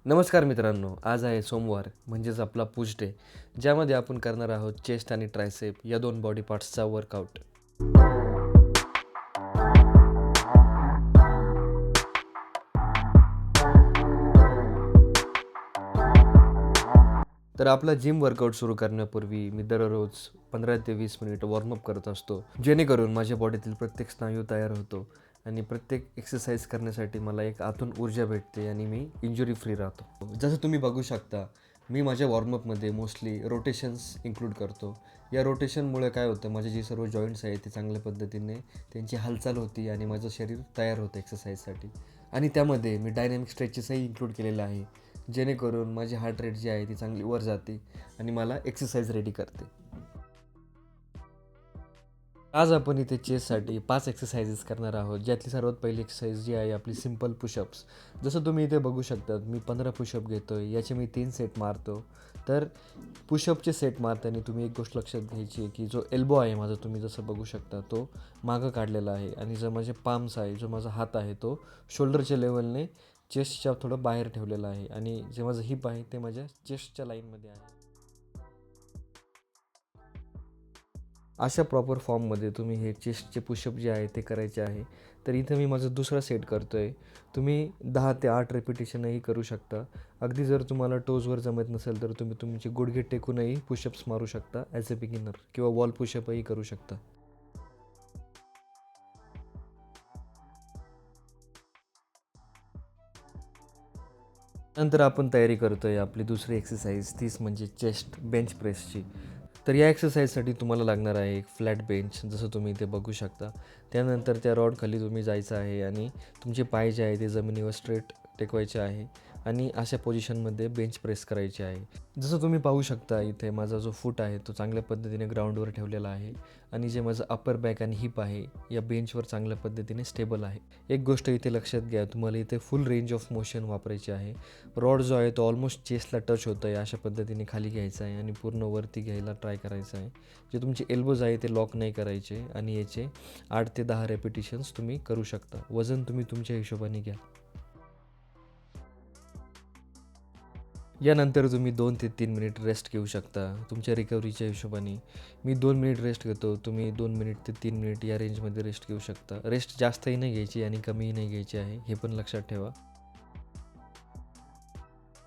नमस्कार मित्रांनो, आज आहे सोमवार म्हणजेच आपला पुश डे, ज्यामध्ये आपण करणार आहोत चेस्ट आणि ट्रायसेप या दोन बॉडी पार्ट्सचा वर्कआउट. तर आपला जिम वर्कआउट सुरू करण्यापूर्वी मी दररोज 15 ते 20 मिनिट वॉर्मअप करत असतो, जेणेकरून माझ्या बॉडीतील प्रत्येक स्नायू तयार होतो आणि प्रत्येक एक्सरसाइज करण्यासाठी मला एक आतून ऊर्जा भेटते आणि मी इंजुरी फ्री राहतो. जसं तुम्ही बघू शकता, मी माझ्या वॉर्मअपमध्ये मोस्टली रोटेशन्स इन्क्लूड करतो. या रोटेशनमुळे काय होतं, माझे जे सर्व जॉईंट्स आहेत ते चांगल्या पद्धतीने त्यांची हालचाल होती आणि माझं शरीर तयार होतं एक्सरसाइजसाठी. आणि त्यामध्ये मी डायनॅमिक स्ट्रेचेसही इन्क्लूड केलेलं आहे, जेणेकरून माझी हार्ट रेट जी आहे ती चांगली वर जाते आणि मला एक्सरसाइज रेडी करते. आज आपण इथे चेस्टसाठी 5 एक्सरसाइजेस करणार आहोत, ज्यातली सर्वात पहिली एक्सरसाइज जी आहे आपली सिंपल पुशअप्स. जसं तुम्ही इथे बघू शकता, मी 15 पुशअप घेतो आहे, याचे मी 3 सेट मारतो. तर पुशअपचे सेट मारताना तुम्ही एक गोष्ट लक्षात घ्यायची आहे, की जो एल्बो आहे माझा, तुम्ही जसं बघू शकता, तो मागं काढलेला आहे आणि जो माझे पाम्स आहे, जो माझा हात आहे, तो शोल्डरच्या लेवलने चेस्टच्या थोडं बाहेर ठेवलेला आहे आणि जे माझं हिप आहे ते माझ्या चेस्टच्या लाईनमध्ये आहे. अशा प्रॉपर फॉर्ममध्ये तुम्ही हे चेस्टचे पुशअप जे आहे ते करायचे आहे. तर इथं मी माझं दुसरा सेट करतो आहे. तुम्ही 10 ते 8 रेपिटेशनही करू शकता. अगदी जर तुम्हाला टोजवर जमत नसेल तर तुम्ही तुमचे गुडघे टेकूनही पुशअप्स मारू शकता ॲज अ बिगिनर, किंवा वॉल पुशअपही करू शकता. नंतर आपण तयारी करतो आहे आपली दुसरी एक्सरसाइज, तीच म्हणजे चेस्ट बेंच प्रेसची. तर या एक्सरसाइजसाठी तुम्हाला लागणार आहे एक फ्लॅट बेंच, जसं तुम्ही इथे बघू शकता. त्यानंतर त्या रॉडखाली तुम्ही जायचं आहे आणि तुमचे पाय जे आहे ते जमिनीवर स्ट्रेट टेकवायचे आहे आणि अशा पोझिशनमध्ये बेंच प्रेस करायचे आहे. जसं तुम्ही पाहू शकता, इथे माझा जो फूट आहे तो चांगल्या पद्धतीने ग्राउंडवर ठेवलेला आहे आणि जे माझं अपर बॅक आणि हिप आहे या बेंचवर चांगल्या पद्धतीने स्टेबल आहे. एक गोष्ट इथे लक्षात घ्या, तुम्हाला इथे फुल रेंज ऑफ मोशन वापरायची आहे. रॉड जो आहे तो ऑलमोस्ट चेस्टला टच होतं आहे, अशा पद्धतीने खाली घ्यायचा आहे आणि पूर्ण वरती घ्यायला ट्राय करायचं आहे. जे तुमचे एल्बोज आहे ते लॉक नाही करायचे आणि याचे 8 ते 10 रेपिटेशन्स तुम्ही करू शकता. वजन तुम्ही तुमच्या हिशोबाने घ्या. यानंतर तुम्ही 2 ते 3 मिनिट रेस्ट घेऊ शकता तुमच्या रिकव्हरीच्या हिशोबाने. मी 2 मिनिट रेस्ट घेतो, तुम्ही 2 मिनिट ते 3 मिनिट या रेंजमध्ये रेस्ट घेऊ शकता. रेस्ट जास्तही नाही घ्यायची आणि कमीही नाही घ्यायची आहे, हे पण लक्षात ठेवा.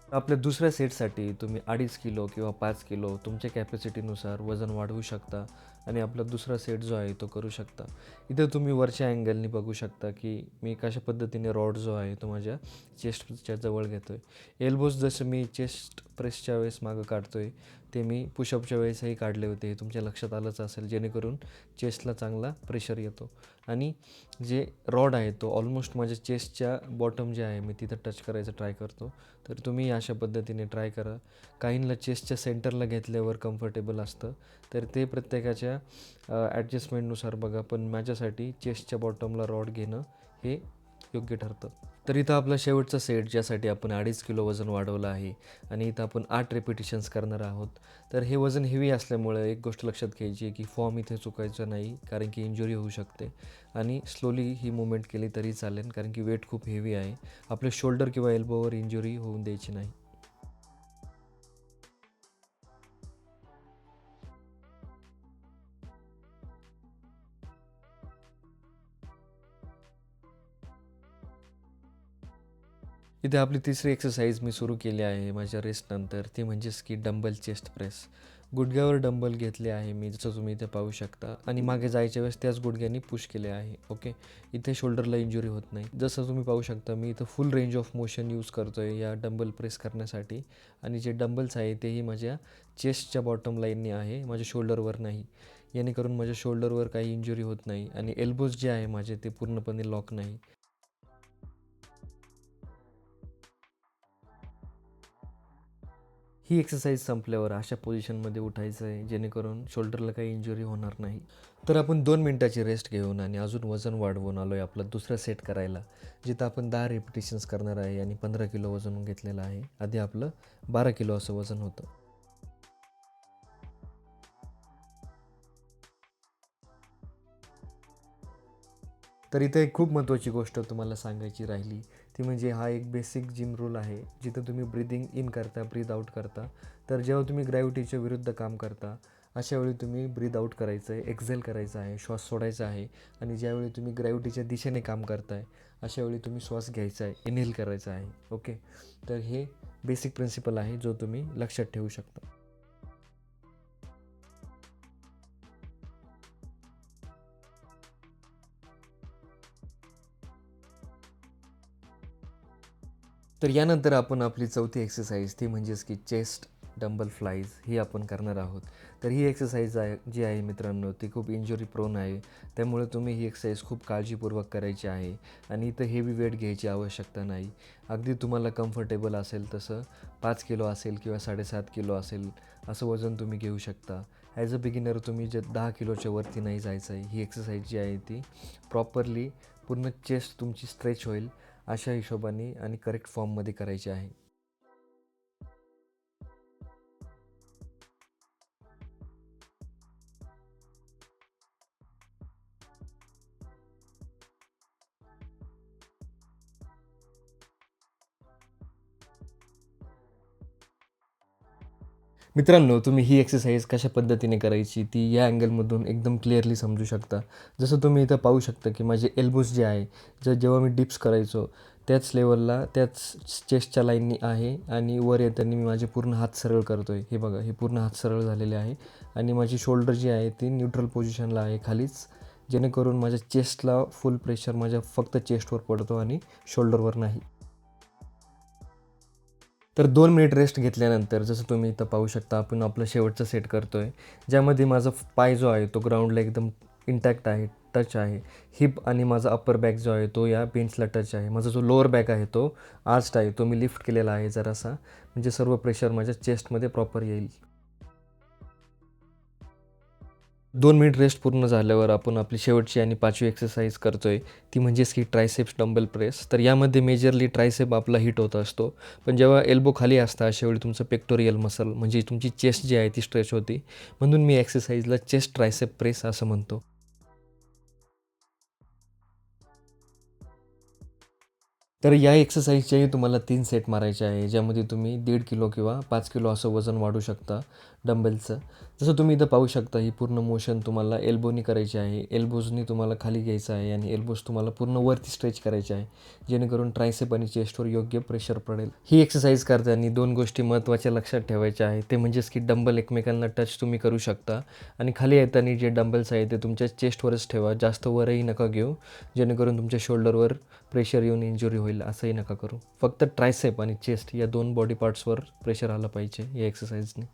आपल्या दुसऱ्या सेटसाठी तुम्ही 2.5 किलो किंवा 5 किलो तुमच्या कॅपॅसिटीनुसार वजन वाढवू शकता आणि आपला दुसरा सेट जो आहे तो करू शकता. इथं तुम्ही वरच्या अँगलनी बघू शकता की मी कशा पद्धतीने रॉड जो आहे तो माझ्या चेस्टच्या जवळ घेतो आहे. एल्बोज जसं मी चेस्ट प्रेसच्या वेळेस मागं काढतो आहे, ते मी पुशअपच्या वेळेसही काढले होते, हे तुमच्या लक्षात आलंच असेल, जेणेकरून चेस्टला चांगला प्रेशर येतो आणि जे रॉड आहे तो ऑलमोस्ट माझ्या चेस्टच्या बॉटम जे आहे मी तिथं टच करायचं ट्राय करतो. तर तुम्ही अशा पद्धतीने ट्राय करा. काहींना चेस्टच्या सेंटरला घेतल्यावर कम्फर्टेबल असतं, तर ते प्रत्येकाच्या ॲडजस्टमेंटनुसार बघा, पण माझ्यासाठी चेस्टच्या बॉटमला रॉड घेणं हे योग्य ठरतं. तर इथं आपला शेवटचा सेट, ज्यासाठी आपण 2.5 किलो वजन वाढवलं आहे आणि इथं आपण 8 रेपिटेशन्स करणार आहोत. तर हे वजन हेवी असल्यामुळे एक गोष्ट लक्षात घ्यायची आहे की फॉर्म इथे चुकायचा नाही, कारण की इंजुरी होऊ शकते आणि स्लोली ही मूवमेंट केली तरी चालेल, कारण की वेट खूप हेवी आहे. आपल्या शोल्डर किंवा एल्बोवर इंजुरी होऊन द्यायची नाही. इथे आपली तिसरी एक्सरसाइज मी सुरू केली आहे माझ्या रेस्टनंतर, ती म्हणजेच की डंबल चेस्ट प्रेस. गुडघ्यावर डंबल घेतले आहे मी, जसं तुम्ही इथे पाहू शकता, आणि मागे जायच्या वेळेस त्याच गुडघ्यांनी पुश केले आहे. ओके, इथे शोल्डरला इंजुरी होत नाही. जसं तुम्ही पाहू शकता, मी इथं फुल रेंज ऑफ मोशन यूज करतो आहे या डंबल प्रेस करण्यासाठी आणि जे डंबल्स आहे तेही माझ्या चेस्टच्या बॉटम लाईनने आहे, माझ्या शोल्डरवर नाही. जेणेकरून माझ्या शोल्डरवर काही इंजुरी होत नाही आणि एल्बोज जे आहे माझे ते पूर्णपणे लॉक नाही. ही एक्सरसाइज संपल्यावर अशा पोझिशनमध्ये उठायचं आहे, जेणेकरून शोल्डरला काही इंजुरी होणार नाही. तर आपण 2 मिनिटाची रेस्ट घेऊन आणि अजून वजन वाढवून आलो आहे आपला दुसरा सेट करायला, जिथं आपण 10 रिपिटेशन्स करणार आहे आणि 15 किलो वजन घेतलेलं आहे. आधी आपलं 12 किलो असं वजन होतं. तर इथे एक खूप महत्त्वाची गोष्ट तुम्हाला सांगायची राहिली, ती म्हणजे हा एक बेसिक जिम रूल आहे, जिथं तुम्ही ब्रीदिंग इन करता, ब्रीद आउट करता. तर जेव्हा तुम्ही ग्रॅव्हिटीच्या विरुद्ध काम करता, अशावेळी तुम्ही ब्रीद आउट करायचं आहे, एक्झेल करायचं आहे, श्वास सोडायचा आहे. आणि ज्यावेळी तुम्ही ग्रॅव्हिटीच्या दिशेने काम करताय, अशावेळी तुम्ही श्वास घ्यायचा आहे, इनहेल करायचा आहे. ओके, तर हे बेसिक प्रिन्सिपल आहे जो तुम्ही लक्षात ठेवू शकता. तर यानंतर आपण आपली चौथी एक्सरसाइज ती म्हणजेच की चेस्ट डंबल फ्लाईज ही आपण करणार आहोत. तर ही एक्सरसाइज आहे जी आहे मित्रांनो, ती खूप इंजुरी प्रोन आहे. त्यामुळे तुम्ही ही एक्सरसाइज खूप काळजीपूर्वक करायची आहे आणि इथं हेवी वेट घ्यायची आवश्यकता नाही. अगदी तुम्हाला कम्फर्टेबल असेल तसं 5 किलो असेल किंवा 7.5 किलो असेल असं वजन तुम्ही घेऊ शकता. ॲज अ बिगिनर तुम्ही जे 10 किलोच्या वरती नाही जायचं आहे. ही एक्सरसाइज जी आहे ती प्रॉपरली पूर्ण चेस्ट तुमची स्ट्रेच होईल अशा हिशोबाने आणि करेक्ट फॉर्ममध्ये करायची आहे. मित्रांनो, तुम्ही ही एक्सरसाइज कशा पद्धतीने करायची ती या अँगलमधून एकदम क्लिअरली समजू शकता. जसं तुम्ही इथं पाहू शकता की माझे एल्बोज जे आहे, जेव्हा मी डिप्स करायचो त्याच लेवलला त्याच चेस्टच्या लाईननी आहे आणि वर येताना मी माझे पूर्ण हात सरळ करतो आहे. हे बघा, हे पूर्ण हात सरळ झालेले आहे आणि माझी शोल्डर जी आहे ती न्यूट्रल पोझिशनला आहे खालीच, जेणेकरून माझ्या चेस्टला फुल प्रेशर माझ्या फक्त चेस्टवर पडतो आणि शोल्डरवर नाही. तर 2 मिनिट रेस्ट घेतल्यानंतर जसं तुम्ही इथं पाहू शकता, आपण आपलं शेवटचं सेट करतो आहे, ज्यामध्ये माझा पाय जो आहे तो ग्राउंडला एकदम इंटॅक्ट आहे, टच आहे. हिप आणि माझा अप्पर बॅक जो आहे तो या बेंचला टच आहे. माझा जो लोअर बॅक आहे तो आर्च्ड आहे, तो मी लिफ्ट केलेला आहे जरासा, म्हणजे सर्व प्रेशर माझ्या चेस्टमध्ये प्रॉपर येईल. 2 मिनिट रेस्ट पूर्ण झाल्यावर आपण आपली शेवटची आणि 5वी एक्सरसाइज करतो आहे, ती म्हणजेच की ट्रायसेप्स डंबल प्रेस. तर यामध्ये मेजरली ट्रायसेप आपला हिट होत असतो. पण जेव्हा एल्बो खाली असतं अशावेळी तुमचं पेक्टोरियल मसल म्हणजे तुमची चेस्ट जी आहे ती स्ट्रेच होती. म्हणून मी एक्सरसाइजला चेस्ट ट्रायसेप प्रेस असं म्हणतो. तर या एक्सरसाइजच्याही तुम्हाला 3 सेट मारायचे आहे, ज्यामध्ये तुम्ही 1.5 किलो किंवा 5 किलो असं वजन वाढवू शकता डंबेलचं. जसं तुम्ही इथं पाहू शकता, ही पूर्ण मोशन तुम्हाला एल्बोनी करायची आहे. एल्बोजनी तुम्हाला खाली घ्यायचं आहे आणि एल्बोज तुम्हाला पूर्ण वरती स्ट्रेच करायचे आहे, जेणेकरून ट्रायसेप आणि चेस्टवर योग्य प्रेशर पडेल. ही एक्सरसाइज करताना 2 गोष्टी महत्त्वाच्या लक्षात ठेवायच्या आहेत. ते म्हणजेच की डंबल एकमेकांना टच तुम्ही करू शकता आणि खाली येताना जे डंबल्स आहेत ते तुमच्या चेस्टवरच ठेवा. जास्त वरही नका घेऊ, जेणेकरून तुमच्या शोल्डरवर प्रेशर येऊन इंजुरी होईल. असंही नका करू. फक्त ट्रायसेप आणि चेस्ट या 2 बॉडी पार्ट्सवर प्रेशर आलं पाहिजे या एक्सरसाइजने.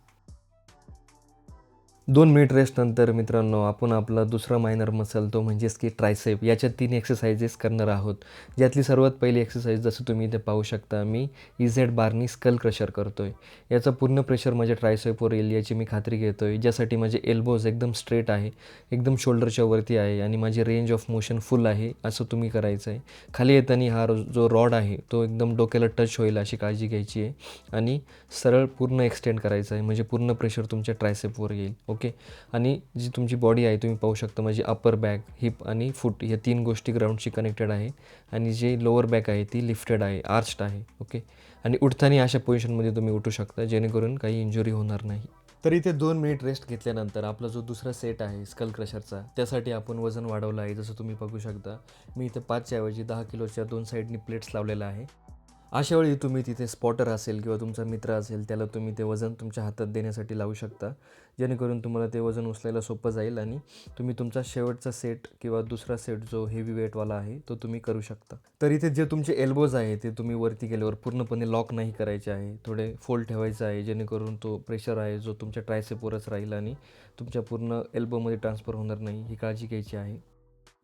2 मिनिट रेस्टनंतर मित्रांनो, आपण आपला दुसरा मायनर मसल तो म्हणजेच की ट्रायसेप याच्या 3 एक्सरसाइजेस करणार आहोत. ज्यातली सर्वात पहिली एक्सरसाइज जसं तुम्ही इथे पाहू शकता, मी इझेड बारनी स्कल क्रशर करतो आहे. याचा पूर्ण प्रेशर माझ्या ट्रायसेपवर येईल याची मी खात्री घेतो आहे. ज्यासाठी माझे एल्बोज एकदम स्ट्रेट आहे, एकदम शोल्डरच्या वरती आहे आणि माझी रेंज ऑफ मोशन फुल आहे, असं तुम्ही करायचं आहे. खाली येताना हा जो रॉड आहे तो एकदम डोक्याला टच होईल अशी काळजी घ्यायची आहे आणि सरळ पूर्ण एक्सटेंड करायचं आहे, म्हणजे पूर्ण प्रेशर तुमच्या ट्रायसेपवर येईल. ओके, आणि जी तुमची बॉडी आहे तुम्ही पाहू शकता, माझी अपर बॅक, हिप आणि फूट या 3 गोष्टी ग्राउंडशी कनेक्टेड आहे आणि जे लोअर बॅक आहे ती लिफ्टेड आहे, आर्च्ड आहे. ओके, आणि उठताना अशा पोझिशनमध्ये तुम्ही उठू शकता, जेणेकरून काही इंजुरी होणार नाही. तर इथे 2 मिनिट रेस्ट घेतल्यानंतर आपला जो दुसरा सेट आहे स्कल क्रशरचा, त्यासाठी आपण वजन वाढवलं आहे. जसं तुम्ही बघू शकता, मी इथे 5च्या ऐवजी 10 किलोच्या 2 साईडनी प्लेट्स लावलेला आहे. अशावेळी तुम्ही तिथे स्पॉटर असेल किंवा तुमचा मित्र असेल, त्याला तुम्ही ते वजन तुमच्या हातात देण्यासाठी लावू शकता, जेणेकरून तुम्हाला ते वजन उचलायला सोपं जाईल आणि तुम्ही तुमचा शेवटचा सेट किंवा दुसरा सेट जो हेवी वेटवाला आहे तो तुम्ही करू शकता. तर इथे जे तुमचे एल्बोज आहे ते तुम्ही वरती गेल्यावर पूर्णपणे लॉक नाही करायचे आहे, थोडे फोल्ड ठेवायचं आहे, जेणेकरून तो प्रेशर आहे जो तुमच्या ट्रायसेपवरच राहील आणि तुमच्या पूर्ण एल्बोमध्ये ट्रान्सफर होणार नाही, ही काळजी घ्यायची आहे.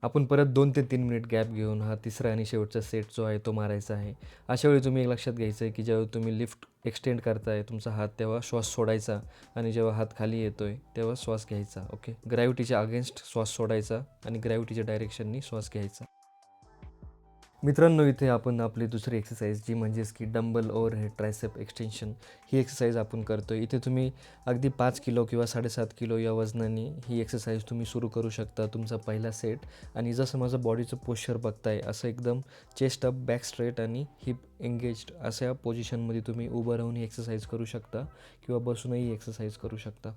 आपण परत 2 ते 3 मिनिट गॅप घेऊन हा तिसरा आणि शेवटचा सेट जो आहे तो मारायचा आहे. अशावेळी तुम्ही एक लक्षात घ्यायचं आहे की जेव्हा तुम्ही लिफ्ट एक्सटेंड करताय तुमचा हात, तेव्हा श्वास सोडायचा आणि जेव्हा हात खाली येतो आहे तेव्हा श्वास घ्यायचा. ओके, ग्रॅव्हिटीच्या अगेन्स्ट श्वास सोडायचा आणि ग्रॅव्हिटीच्या डायरेक्शननी श्वास घ्यायचा. मित्रांनो, इथे आपण आपली दुसरी एक्सरसाइज जी म्हणजेच की डंबल ओव्हरहेड ट्रायसेप एक्सटेन्शन ही एक्सरसाइज आपण करतो आहे. इथे तुम्ही अगदी 5 किलो किंवा 7.5 किलो या वजनाने ही एक्सरसाइज तुम्ही सुरू करू शकता. तुमचा पहिला सेट आणि जसं माझं बॉडीचं पोश्चर बघताय असं एकदम चेस्ट अप, बॅक स्ट्रेट आणि हिप एंगेज्ड अशा पोझिशनमध्ये तुम्ही उभं राहून ही एक्सरसाइज करू शकता किंवा बसूनही एक्सरसाइज करू शकता.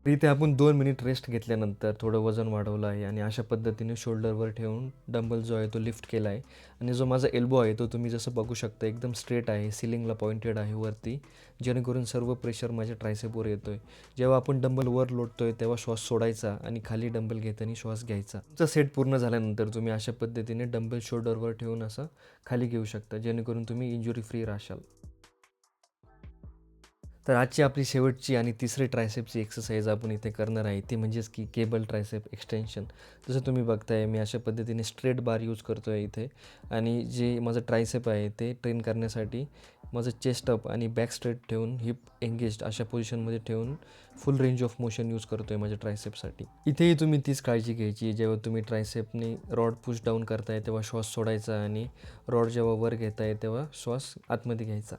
इथे आपण 2 मिनिट रेस्ट घेतल्यानंतर थोडं वजन वाढवलं आहे आणि अशा पद्धतीने शोल्डरवर ठेवून डंबल जो आहे तो लिफ्ट केला आहे आणि जो माझा एल्बो आहे तो तुम्ही जसं बघू शकता एकदम स्ट्रेट आहे, सिलिंगला पॉइंटेड आहे वरती, जेणेकरून सर्व प्रेशर माझ्या ट्रायसेपवर येतो आहे. जेव्हा आपण डंबल वर लोटतो आहे तेव्हा श्वास सोडायचा आणि खाली डंबल घेताना श्वास घ्यायचा. तुमचा सेट पूर्ण झाल्यानंतर तुम्ही अशा पद्धतीने डंबल शोल्डरवर ठेवून असं खाली घेऊ शकता, जेणेकरून तुम्ही इंजुरी फ्री राहशाल. तर आजची आपली शेवटची आणि तिसरी ट्रायसेपची एक्सरसाइज आपण इथे करणार आहे ती म्हणजेच की केबल ट्रायसेप एक्सटेन्शन. जसं तुम्ही बघताय मी अशा पद्धतीने स्ट्रेट बार यूज करतो आहे इथे आणि जे माझं ट्रायसेप आहे ते ट्रेन करण्यासाठी माझं चेस्ट अप आणि बॅक स्ट्रेट ठेवून हिप एंगेज्ड अशा पोझिशनमध्ये ठेवून फुल रेंज ऑफ मोशन यूज करतो आहे माझ्या ट्रायसेपसाठी. इथेही तुम्ही तीच काळजी घ्यायची, जेव्हा तुम्ही ट्रायसेपने रॉड पुश डाऊन करताय तेव्हा श्वास सोडायचा आणि रॉड जेव्हा वर घेताय तेव्हा श्वास आतमध्ये घ्यायचा.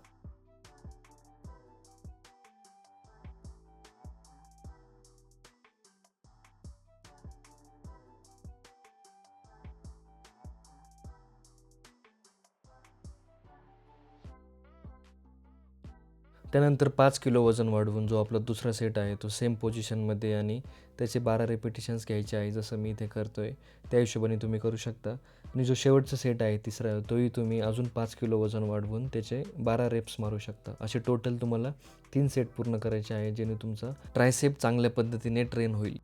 त्यानंतर 5 किलो वजन वाढवून जो आपला दुसरा सेट आहे तो सेम पोझिशनमध्ये आणि त्याचे 12 रिपिटेशन्स घ्यायचे आहे जसं मी इथे करतो आहे. त्या हिशोबाने तुम्ही करू शकता आणि जो शेवटचा सेट आहे तिसरा तोही तुम्ही अजून 5 किलो वजन वाढवून त्याचे 12 रेप्स मारू शकता. असे टोटल तुम्हाला 3 सेट पूर्ण करायचे आहे, जेणे तुमचा ट्रायसेप चांगल्या पद्धतीने ट्रेन होईल.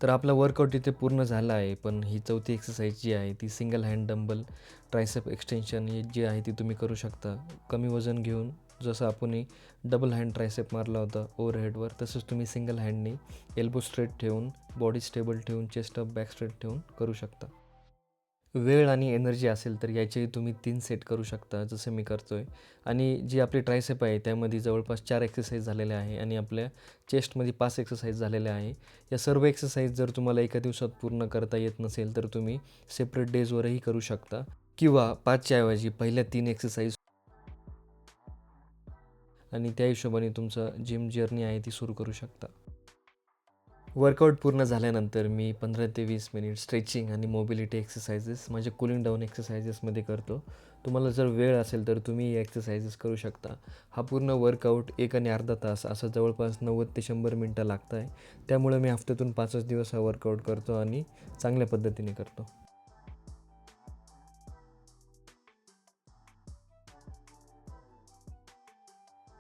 तर आपला वर्कआउट इथे पूर्ण झाला आहे. पण ही चौथी एक्सरसाइज जी आहे ती single hand dumbbell tricep extension ही जी आहे ती तुम्ही करू शकता. कमी वजन घेऊन जसं आपण डबल हँड ट्रायसेप मारला होता ओव्हरहेडवर, तसंच तुम्ही सिंगल हँडनी एल्बो स्ट्रेट ठेवून, बॉडी स्टेबल ठेवून, चेस्ट अप, बॅक स्ट्रेट ठेवून करू शकता. वेळ आणि एनर्जी असेल तर याचेही तुम्ही 3 सेट करू शकता जसं मी करतो आहे. आणि जी आपली ट्रायसेप आहे त्यामध्ये जवळपास 4 एक्सरसाइज झालेल्या आहे आणि आपल्या चेस्टमध्ये 5 एक्सरसाइज झालेल्या आहे. या सर्व एक्सरसाइज जर तुम्हाला एका दिवसात पूर्ण करता येत नसेल तर तुम्ही सेपरेट डेजवरही करू शकता किंवा 5च्या ऐवजी पहिल्या 3 एक्सरसाइज आणि त्या हिशोबाने तुमचं जिम जर्नी आहे ती सुरू करू शकता. वर्कआउट पूर्ण झाल्यानंतर मी 15 ते 20 मिनिट स्ट्रेचिंग आणि मोबिलिटी एक्सरसाइजेस म्हणजे कूलिंग डाऊन एक्सरसाइजेसमध्ये करतो. तुम्हाला जर वेळ असेल तर तुम्ही हे एक्सरसाइजेस करू शकता. हा पूर्ण वर्कआउट 1 आणि अर्धा तास असं जवळपास 90 ते 100 मिनटं लागत आहे. त्यामुळे मी हफ्त्यातून 5च दिवस हा वर्कआउट करतो आणि चांगल्या पद्धतीने करतो.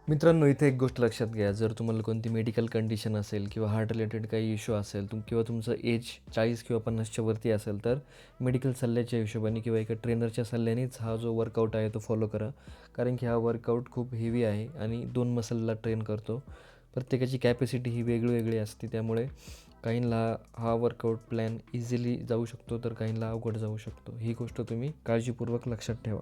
मित्रांनो, इथे एक गोष्ट लक्षात घ्या, जर तुम्हाला कोणती मेडिकल कंडिशन असेल किंवा हार्ट रिलेटेड काही इश्यू असेल किंवा तुमचं एज 40 किंवा 50च्या वरती असेल तर मेडिकल सल्ल्याच्या हिशोबाने किंवा एका ट्रेनरच्या सल्ल्यानेच हा जो वर्कआउट आहे तो फॉलो करा. कारण की हा वर्कआउट खूप हेवी आहे आणि 2 मसलला ट्रेन करतो. प्रत्येकाची कॅपॅसिटी ही वेगळी असते, त्यामुळे काहींना हा वर्कआउट प्लॅन इझिली जाऊ शकतो तर काहींना अवघड जाऊ शकतो. ही गोष्ट तुम्ही काळजीपूर्वक लक्षात ठेवा.